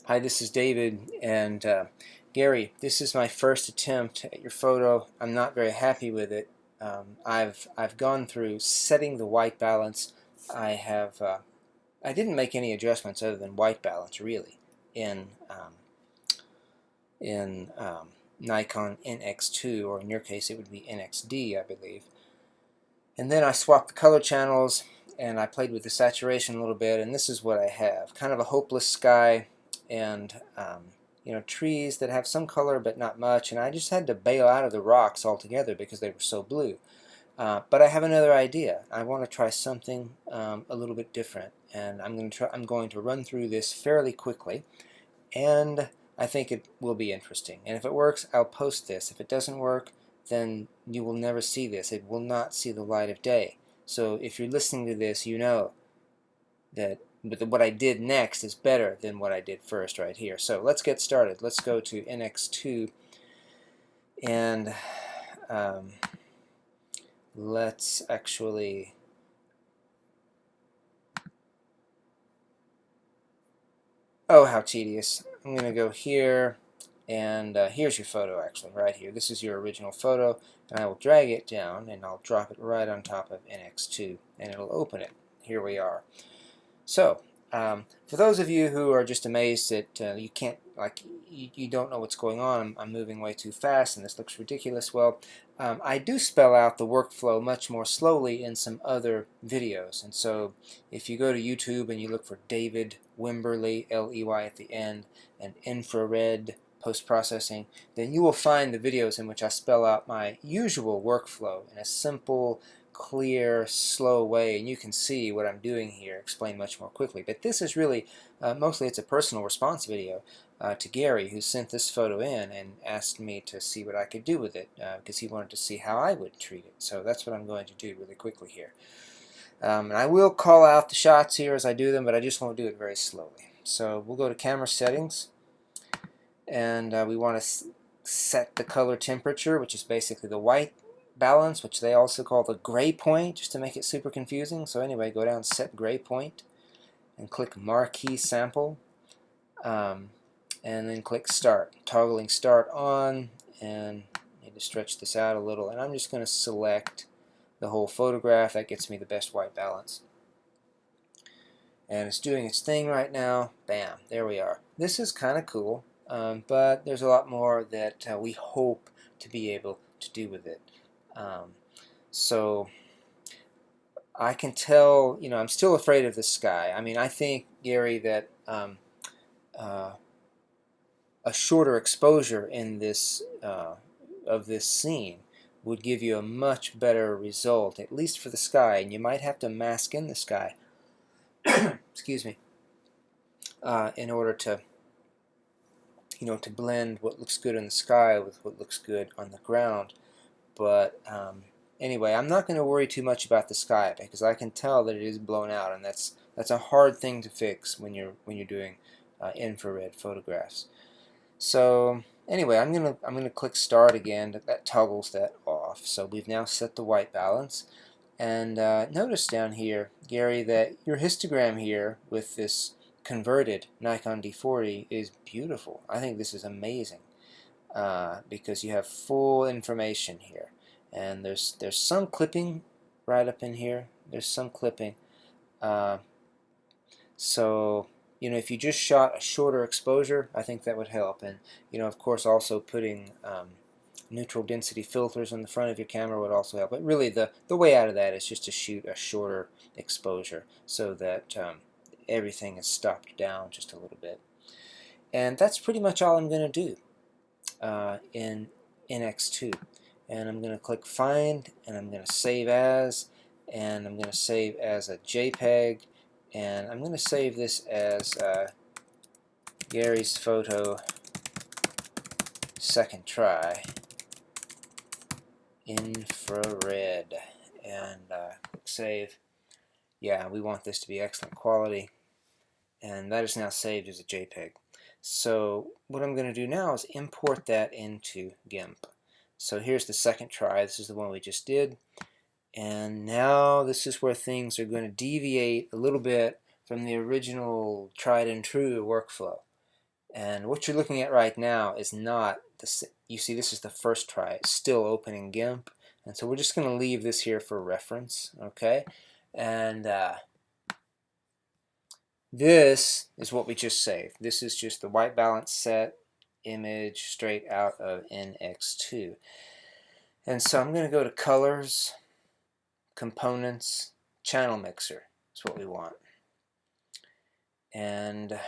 Hi, this is David, and Gary, this is my first attempt at your photo. I'm not very happy with it. I've gone through setting the white balance. I didn't make any adjustments other than white balance really in Nikon NX2, or in your case it would be NXD, I believe. And then I swapped the color channels and I played with the saturation a little bit, and this is what I have. Kind of a hopeless sky and trees that have some color but not much, and I just had to bail out of the rocks altogether because they were so blue. But I have another idea. I want to try something a little bit different, and I'm going to run through this fairly quickly, and I think it will be interesting. And if it works, I'll post this. If it doesn't work, then you will never see this. It will not see the light of day. So if you're listening to this, you know that what I did next is better than what I did first right here. So let's get started. Let's go to NX2 and let's actually how tedious. I'm going to go here, and here's your photo actually, right here. This is your original photo, and I will drag it down, and I'll drop it right on top of NX2, and it'll open it. Here we are. So, for those of you who are just amazed that you can't, you don't know what's going on, I'm moving way too fast and this looks ridiculous, well, I do spell out the workflow much more slowly in some other videos. And so, if you go to YouTube and you look for David Wimberly, L-E-Y at the end, and infrared post-processing, then you will find the videos in which I spell out my usual workflow in a simple, clear, slow way, and you can see what I'm doing here explained much more quickly. But this is really, mostly it's a personal response video to Gary, who sent this photo in and asked me to see what I could do with it because he wanted to see how I would treat it. So that's what I'm going to do really quickly here. And I will call out the shots here as I do them, but I just won't do it very slowly. So we'll go to camera settings, and we want to set the color temperature, which is basically the white balance, which they also call the gray point, just to make it super confusing. So anyway, go down set gray point and click marquee sample, and then click start. Toggling start on, and I need to stretch this out a little, and I'm just going to select the whole photograph. That gets me the best white balance, and it's doing its thing right now. Bam, there we are. This is kind of cool, but there's a lot more that we hope to be able to do with it. So I can tell, I'm still afraid of the sky. I mean, I think, Gary, that a shorter exposure in this of this scene would give you a much better result, at least for the sky. And you might have to mask in the sky, excuse me, in order to, to blend what looks good in the sky with what looks good on the ground. But anyway, I'm not going to worry too much about the sky because I can tell that it is blown out, and that's a hard thing to fix when you're doing infrared photographs. So anyway, I'm gonna click start again. That toggles that off. So we've now set the white balance, and notice down here, Gary, that your histogram here with this converted Nikon D40 is beautiful. I think this is amazing. Because you have full information here, and there's some clipping right up in here. There's some clipping, so if you just shot a shorter exposure, I think that would help. And of course, also putting neutral density filters on the front of your camera would also help. But really, the way out of that is just to shoot a shorter exposure so that everything is stopped down just a little bit. And that's pretty much all I'm going to do in NX2, and I'm going to click find, and I'm going to save as, and I'm going to save as a JPEG, and I'm going to save this as Gary's photo second try infrared, and click save. Yeah, we want this to be excellent quality, and that is now saved as a JPEG. So what I'm going to do now is import that into GIMP. So here's the second try. This is the one we just did. And now this is where things are going to deviate a little bit from the original tried and true workflow. And what you're looking at right now is not the, you see this is the first try. It's still open in GIMP, and so we're just going to leave this here for reference, okay? And this is what we just saved. This is just the white balance set image straight out of NX2. And so I'm going to go to Colors, Components, Channel Mixer. That's what we want. And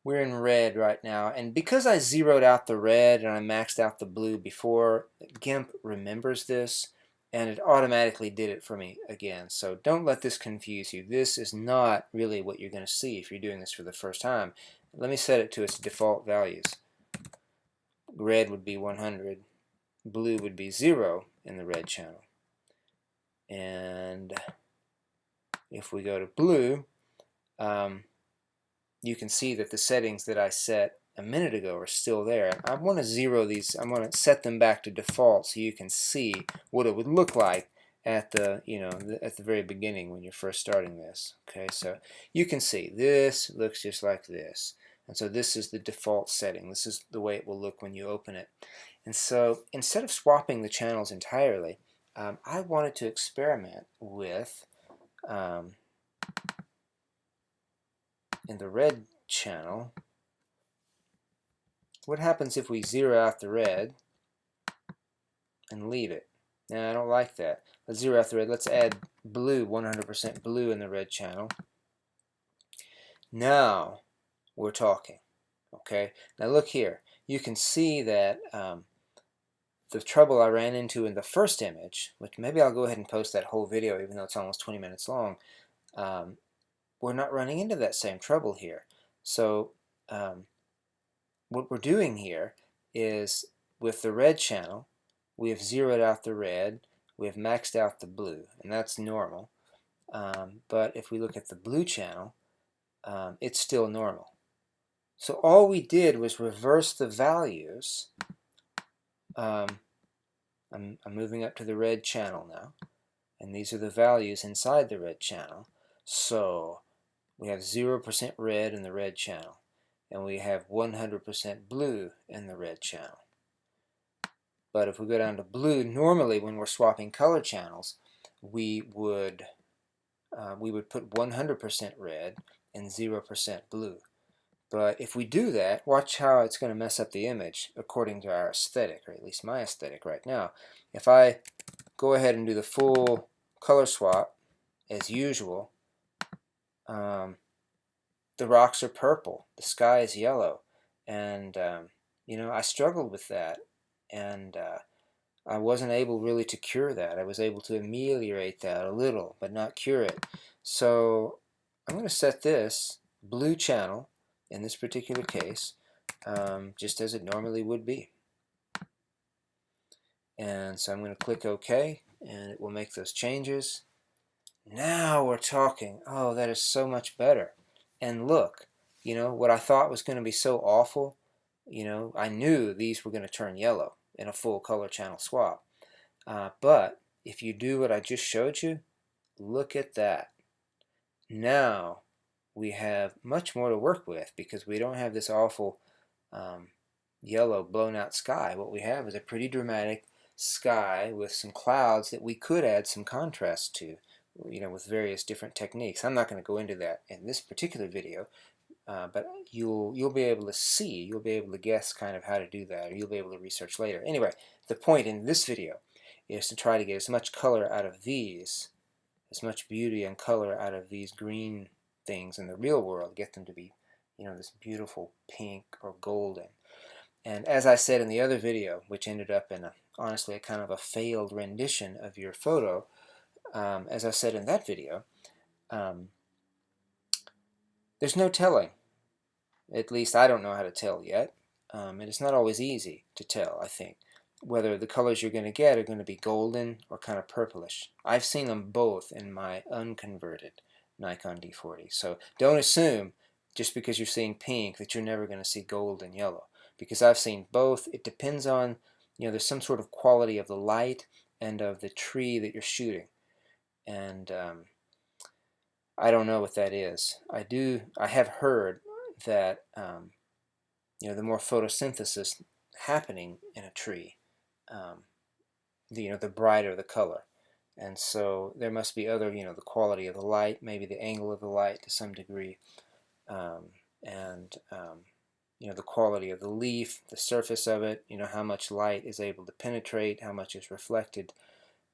we're in red right now, and because I zeroed out the red and I maxed out the blue before, GIMP remembers this and it automatically did it for me again. So don't let this confuse you. This is not really what you're going to see if you're doing this for the first time. Let me set it to its default values. Red would be 100, blue would be 0 in the red channel. And if we go to blue, you can see that the settings that I set a minute ago are still there. I want to zero these. I want to set them back to default so you can see what it would look like at the at the very beginning when you're first starting this. Okay, so you can see this looks just like this, and so this is the default setting. This is the way it will look when you open it. And so instead of swapping the channels entirely, I wanted to experiment with in the red channel, what happens if we zero out the red and leave it? Now I don't like that. Let's zero out the red. Let's add blue, 100% blue in the red channel. Now we're talking. Okay. Now look here. You can see that the trouble I ran into in the first image, which maybe I'll go ahead and post that whole video even though it's almost 20 minutes long, we're not running into that same trouble here. So what we're doing here is with the red channel, we have zeroed out the red, we have maxed out the blue, and that's normal. But if we look at the blue channel, it's still normal. So all we did was reverse the values. I'm moving up to the red channel now, and these are the values inside the red channel. So we have 0% red in the red channel, and we have 100% blue in the red channel. But if we go down to blue, normally when we're swapping color channels, we would put 100% red and 0% blue. But if we do that, watch how it's going to mess up the image according to our aesthetic, or at least my aesthetic right now. If I go ahead and do the full color swap as usual, the rocks are purple, the sky is yellow, and I struggled with that, and I wasn't able really to cure that. I was able to ameliorate that a little, but not cure it. So I'm going to set this blue channel, in this particular case, just as it normally would be. And so I'm going to click OK, and it will make those changes. Now we're talking. Oh, that is so much better. And look, what I thought was going to be so awful, I knew these were going to turn yellow in a full color channel swap. But if you do what I just showed you, look at that. Now we have much more to work with because we don't have this awful yellow blown out sky. What we have is a pretty dramatic sky with some clouds that we could add some contrast to, with various different techniques. I'm not going to go into that in this particular video, but you'll be able to see, you'll be able to guess kind of how to do that, or you'll be able to research later. Anyway, the point in this video is to try to get as much color out of these, as much beauty and color out of these green things in the real world, get them to be, this beautiful pink or golden. And as I said in the other video, which ended up in honestly a kind of a failed rendition of your photo, as I said in that video, there's no telling. At least I don't know how to tell yet. And it's not always easy to tell, I think, whether the colors you're going to get are going to be golden or kind of purplish. I've seen them both in my unconverted Nikon D40. So don't assume just because you're seeing pink that you're never going to see gold and yellow, because I've seen both. It depends on, there's some sort of quality of the light and of the tree that you're shooting. And I don't know what that is. I have heard that the more photosynthesis happening in a tree, the brighter the color. And so there must be other, the quality of the light, maybe the angle of the light to some degree, and the quality of the leaf, the surface of it, how much light is able to penetrate, how much is reflected.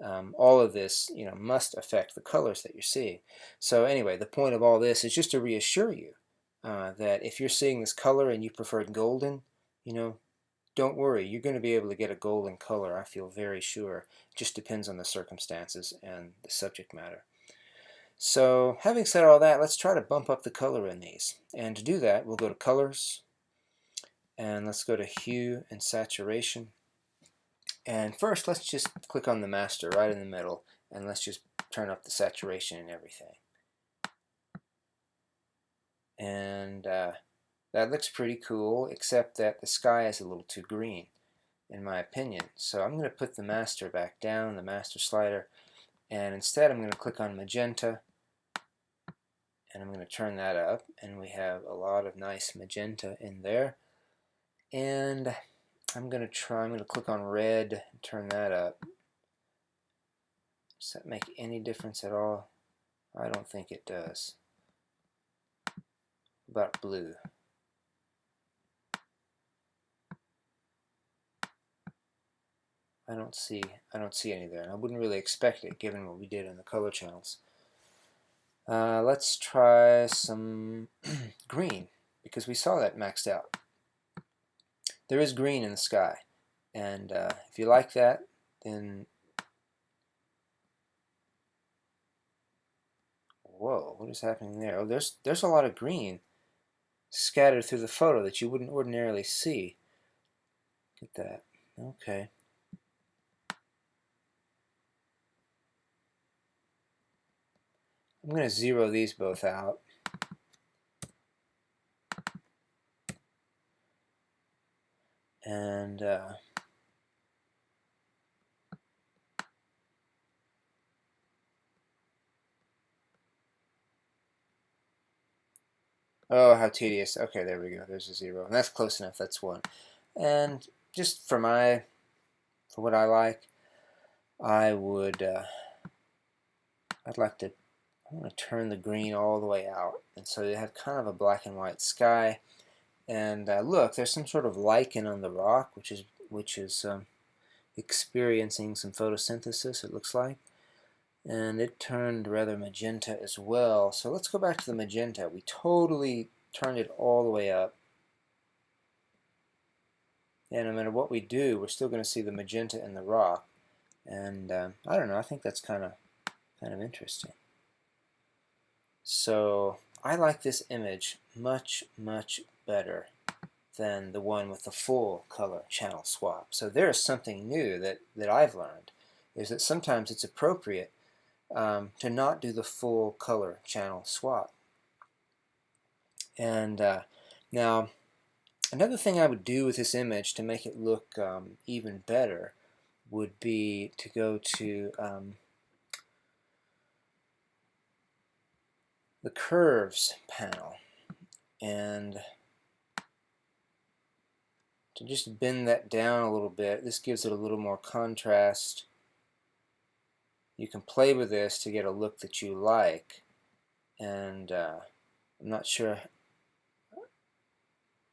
All of this, must affect the colors that you're seeing. So anyway, the point of all this is just to reassure you that if you're seeing this color and you prefer golden, don't worry, you're going to be able to get a golden color, I feel very sure. It just depends on the circumstances and the subject matter. So having said all that, let's try to bump up the color in these. And to do that, we'll go to Colors, and let's go to Hue and Saturation. And first, let's just click on the master right in the middle, and let's just turn up the saturation and everything. And that looks pretty cool, except that the sky is a little too green, in my opinion. So I'm going to put the master back down, the master slider, and instead I'm going to click on magenta, and I'm going to turn that up, and we have a lot of nice magenta in there. And I'm going to click on red and turn that up. Does that make any difference at all? I don't think it does. About blue. I don't see any there. I wouldn't really expect it given what we did in the color channels. Let's try some green, because we saw that maxed out. There is green in the sky, and if you like that, then whoa, what is happening there? Oh, there's a lot of green scattered through the photo that you wouldn't ordinarily see. Look at that. Okay. I'm going to zero these both out. And oh, how tedious. Okay, there we go. There's a 0. And that's close enough. That's 1. And just for what I like, I want to turn the green all the way out. And so you have kind of a black and white sky. And look, there's some sort of lichen on the rock, which is experiencing some photosynthesis, it looks like. And it turned rather magenta as well. So let's go back to the magenta. We totally turned it all the way up. And no matter what we do, we're still going to see the magenta in the rock. And I don't know, I think that's kind of interesting. So I like this image much, much better than the one with the full color channel swap. So there is something new that I've learned, is that sometimes it's appropriate to not do the full color channel swap. And now, another thing I would do with this image to make it look even better would be to go to the curves panel and to just bend that down a little bit. This gives it a little more contrast. You can play with this to get a look that you like, and I'm not sure.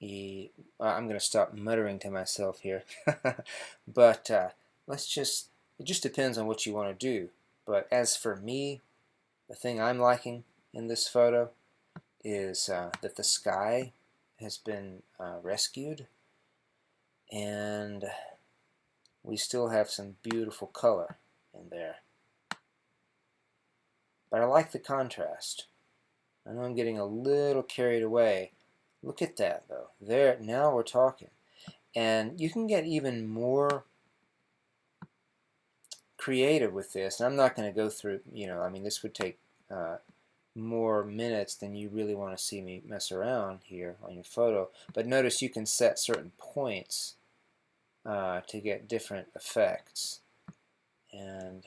I'm going to stop muttering to myself here, but it just depends on what you want to do. But as for me, the thing I'm liking in this photo is that the sky has been rescued, and we still have some beautiful color in there. But I like the contrast. I know I'm getting a little carried away. Look at that, though. There, now we're talking. And you can get even more creative with this. And I'm not going to go through, I mean, this would take more minutes than you really want to see me mess around here on your photo. But notice you can set certain points to get different effects. And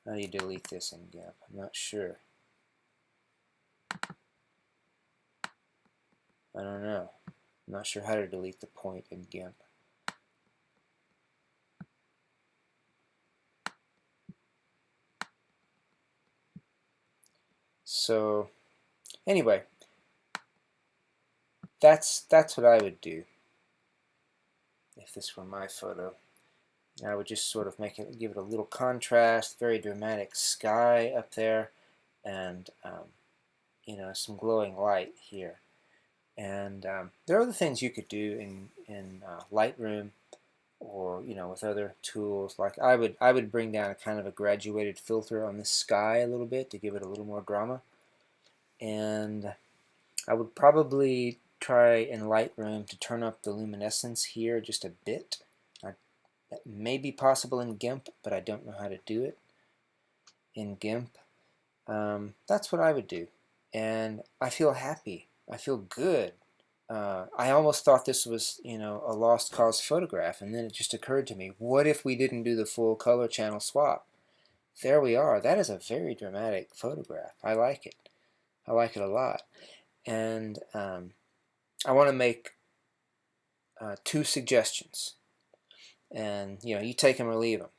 how do you delete this in GIMP? I'm not sure. I don't know. I'm not sure how to delete the point in GIMP. So anyway, that's what I would do if this were my photo. I would just sort of give it a little contrast, very dramatic sky up there, and you know, some glowing light here. And there are other things you could do in Lightroom, or you know, with other tools. Like I would bring down a kind of a graduated filter on the sky a little bit to give it a little more drama. And I would probably try in Lightroom to turn up the luminescence here just a bit. That may be possible in GIMP, but I don't know how to do it in GIMP. That's what I would do. And I feel happy. I feel good. I almost thought this was, you know, a lost cause photograph, and then it just occurred to me, what if we didn't do the full color channel swap? There we are. That is a very dramatic photograph. I like it. I like it a lot. And I want to make 2 suggestions. And, you know, you take them or leave them.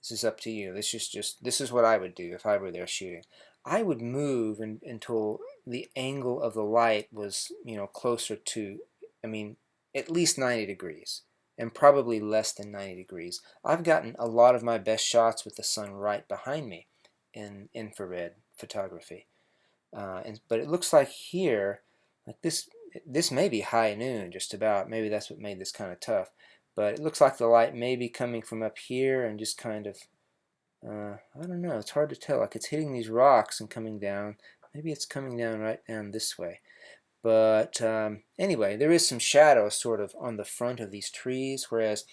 This is up to you. This is what I would do if I were there shooting. I would move until the angle of the light was, you know, closer to, I mean, at least 90 degrees, and probably less than 90 degrees. I've gotten a lot of my best shots with the sun right behind me in infrared photography. But it looks like here, like this may be high noon just about. Maybe that's what made this kind of tough. But it looks like the light may be coming from up here and just kind of, I don't know, it's hard to tell. Like it's hitting these rocks and coming down. Maybe it's coming down right down this way. But anyway, there is some shadow sort of on the front of these trees, whereas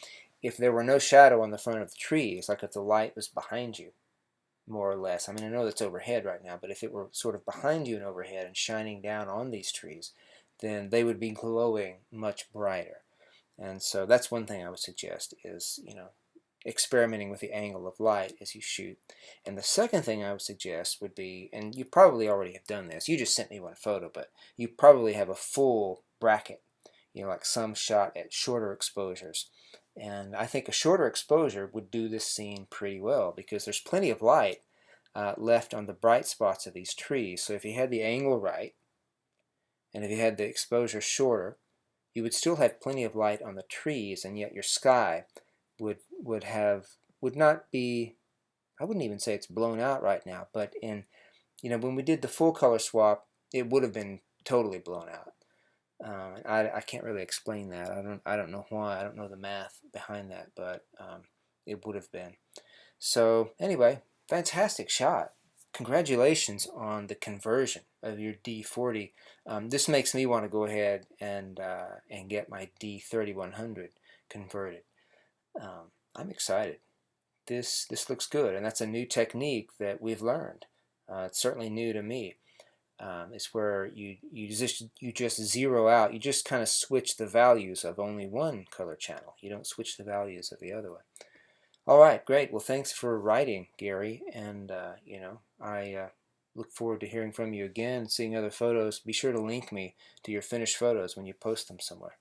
if there were no shadow on the front of the trees, like if the light was behind you, more or less. I mean, I know that's overhead right now, but if it were sort of behind you and overhead and shining down on these trees, then they would be glowing much brighter. And so that's one thing I would suggest is, you know, experimenting with the angle of light as you shoot. And the second thing I would suggest would be, and you probably already have done this, you just sent me one photo, but you probably have a full bracket, you know, like some shot at shorter exposures. And I think a shorter exposure would do this scene pretty well because there's plenty of light left on the bright spots of these trees. So if you had the angle right, and if you had the exposure shorter, you would still have plenty of light on the trees, and yet your sky would not be, I wouldn't even say it's blown out right now, but in, you know, when we did the full color swap, it would have been totally blown out. I can't really explain that. I don't know why. I don't know the math behind that, but it would have been. So anyway, fantastic shot. Congratulations on the conversion of your D40. This makes me want to go ahead and get my D3100 converted. I'm excited. This looks good, and that's a new technique that we've learned. It's certainly new to me. It's where you just zero out. You just kind of switch the values of only one color channel. You don't switch the values of the other one. All right, great. Well, thanks for writing, Gary, and you know, I look forward to hearing from you again, seeing other photos. Be sure to link me to your finished photos when you post them somewhere.